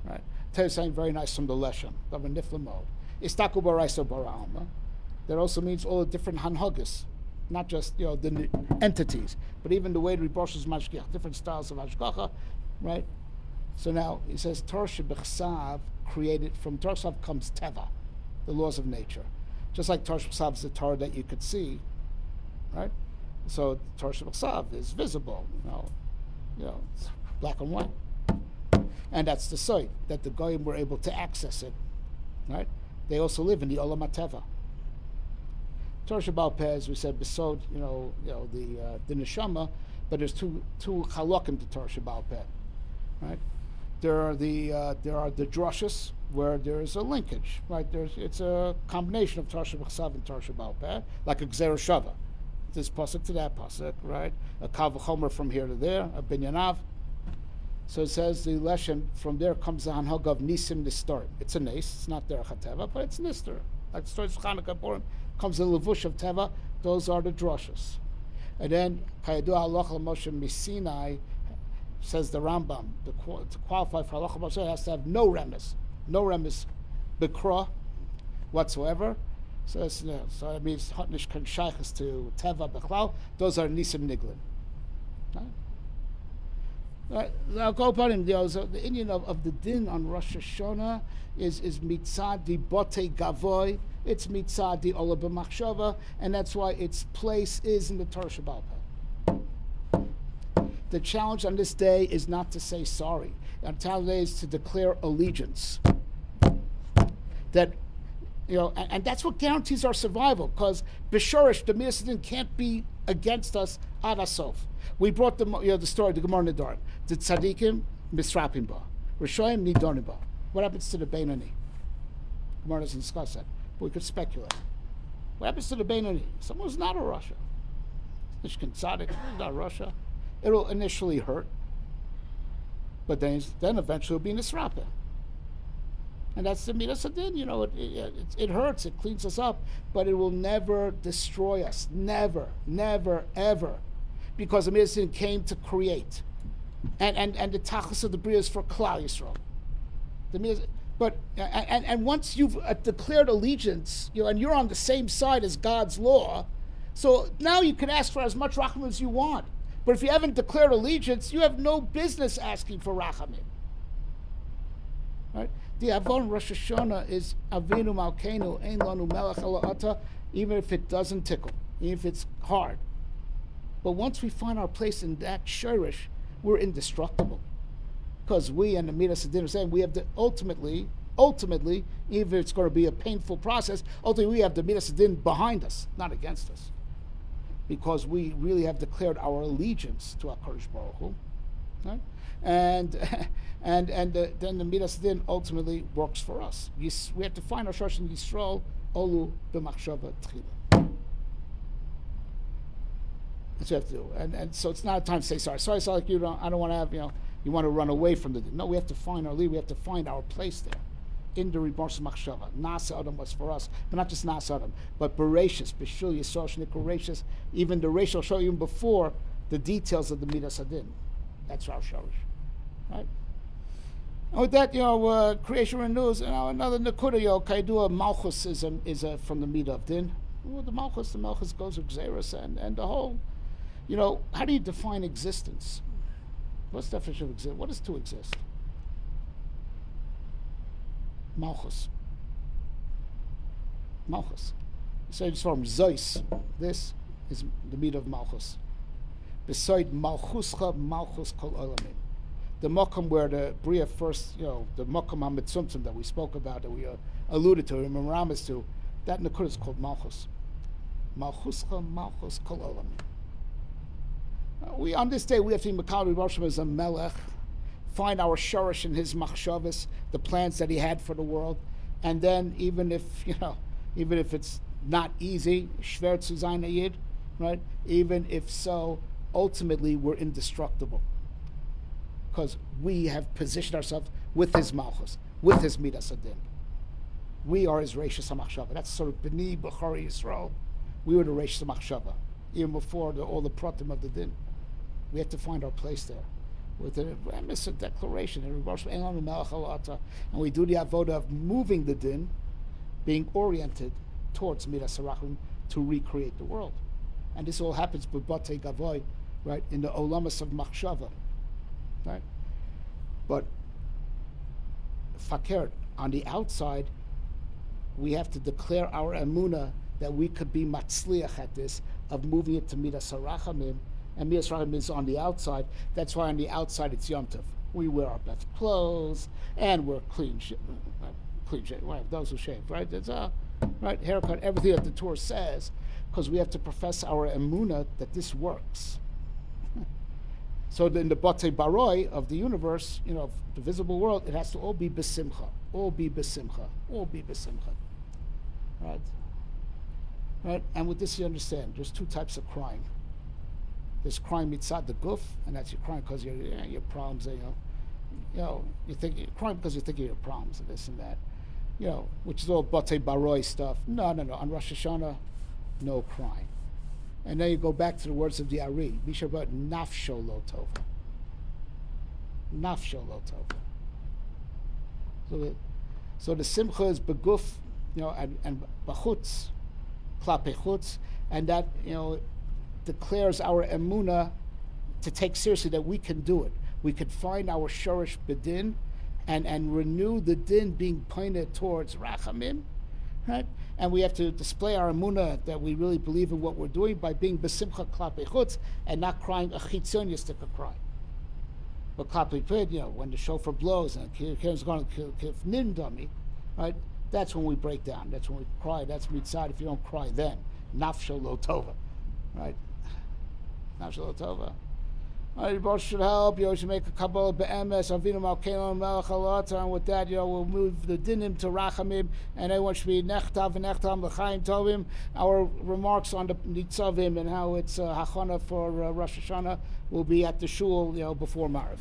Right? Torah is saying very nice from the leshem, the nifla mode. Istaku baraiso bara alma. That also means all the different hanhagas, not just the entities, but even the way the Ribosh's mashgiach, different styles of hashgacha, right? So now he says Torah Shebechsav created from Torah Shebechsav comes teva, the laws of nature, just like Torah Shebechsav is the Torah that you could see, right? So Torah Shebechsav is visible, it's black and white, and that's the site that the goyim were able to access it, right? They also live in the Olam HaTeva. Torah Shebal Peh, as we said, besod, the neshama, but there's two halakim to Torah Shebal Peh, right? There are the drushes where there is a linkage, right? It's a combination of Torah Shebechsav and Torah Shebal Peh, like a Gzera Shava, this pasuk to that pasuk, right? A kal v'chomer from here to there, a binyanav. So it says the lesson from there comes the hanhag of nisim nistorim. It's a nes, it's not derech hateva, but it's nister. Like the story of Chanukah Purim comes the levush of teva. Those are the drushes. And then Kayadu halacha Moshe misinai, says the Rambam, to qualify for halacha Moshe, it has to have no remes bekra whatsoever. So that means hotnish kan shaychus to teva bechlal. Those are nisim niglin. Right. I'll go upon him. So the Indian of the din on Rosh Hashanah is mitzad di bote gavoy. It's mitzad di ola b'machshava, and that's why its place is in the Torah Shebal Peh. The challenge on this day is not to say sorry. The challenge today is to declare allegiance. That and that's what guarantees our survival. Because b'shorish the Midas Din can't be against us ad asof. We brought the story, the Gemara Nedarim. The tzaddikim misrapim ba, Rishoyim nidonim ba. What happens to the Beinoni? Gemara doesn't discuss that, but we could speculate. What happens to the Beinoni? Someone who's not a Rasha. Nishkan tzaddik, not a Rasha. It'll initially hurt, but then eventually it'll be nisrapim. And that's the Midas Din. It hurts, it cleans us up, but it will never destroy us. Never, never, ever. Because the Midas Din came to create. And the tachlis of the Bria is for Klal Yisrael. And once you've declared allegiance, and you're on the same side as God's law, so now you can ask for as much rachamim as you want. But if you haven't declared allegiance, you have no business asking for rachamim. Right? The Avon Rosh Hashanah is Avinu Malkeinu Ein Lanu Melech Ela Ata, even if it doesn't tickle, even if it's hard. But once we find our place in that shirish, we're indestructible. Because we and the Midas Din are saying we have to ultimately, even if it's going to be a painful process, ultimately we have the Midas Din behind us, not against us. Because we really have declared our allegiance to HaKadosh Baruch Hu. Right? And then the Midas Din ultimately works for us. We have to find our Shosh in Yisrael, Olu b'machshava tchila. That's what you have to do. And so it's not a time to say sorry. Sorry, like I don't want to have, you want to run away from the din. No, we have to find our lead. We have to find our place there. In the Ribosh Machshava. Nasa Adam was for us. But not just Nasa Adam, but Bereshis, Bishul, Yisroel, Shnikul, Reshis. Even the Resh will show you before the details of the Midas Din. That's our Shorish. Right? And with that, creation renews. Another Nakuda, Kaidua Malchus is from the Midah of Din. Well, the Malchus goes with Xeris and the whole, how do you define existence? What's the definition of exist? What is to exist? Malchus. So it's from Zeus. This is the Midah of Malchus. Beside Malchuscha, Malchus Kol Olamim. The Mokum where the Bria first, the Mokum HaMetzumtzum that we spoke about, that we alluded to, and Ramas to, that Nakud is called Malchus. Malchuscha, Malchus Kol Olamim. On this day, we have to be Makal Rosh as a Melech, find our Shorish in his Machshavas, the plans that he had for the world, and then even if, even if it's not easy, schwer zu sein a Yid, right? Even if so, ultimately we're indestructible. Because we have positioned ourselves with his Malchus, with his Midas Adin. We are his Reish HaMachshava. That's sort of B'ni B'chari Yisrael. We were the Reish HaMachshava, even before all the Pratim of the Din. We had to find our place there. With a declaration, and we do the avoda of moving the Din, being oriented towards Midas Harachim to recreate the world. And this all happens b'batei gavoy, right, in the olamas of Machshava. Right? But fakir, on the outside, we have to declare our emuna that we could be matzliach at this, of moving it to Midas Harachamim, and Midas Harachamim is on the outside. That's why on the outside it's Yom Tov. We wear our best clothes, and we're clean shave. Well, those who shave, right? That's right, haircut, everything that the Torah says, because we have to profess our emuna that this works. So in the Batei Baroi of the universe, the visible world, it has to all be besimcha, all be besimcha, all be besimcha. Right? Right? And with this you understand, there's two types of crying. There's crying mitzad the guf, and that's you're crying because your problems, you think you're crying because you're thinking of your problems and this and that. Which is all Batei Baroi stuff. No. On Rosh Hashanah, no crying. And then you go back to the words of the Ari. Bishabat nafsho lo tova. Nafsho lo tova. So the simcha is beguf, and bachutz, klape chutz, and that declares our emuna to take seriously that we can do it. We could find our shorish bedin, and renew the din being pointed towards rachamim, right? And we have to display our emunah that we really believe in what we're doing by being besimcha klape chutz and not crying a chitzoniistic cry. But klape pid, when the shofar blows and Karen's going to kill nindami, right? That's when we break down. That's when we cry. That's mitzad. If you don't cry, then nafsho lo tova, right? Nafsho lo tova. Rosh should help. You should make a kabbalah be'emes. Avinu malkeinu melech halata. And with that, we'll move the dinim to rachamim, and everyone should be nechtav and nechtam l'chaim tovim. Our remarks on the nitzavim and how it's hachana for Rosh Hashanah will be at the shul, before Mariv.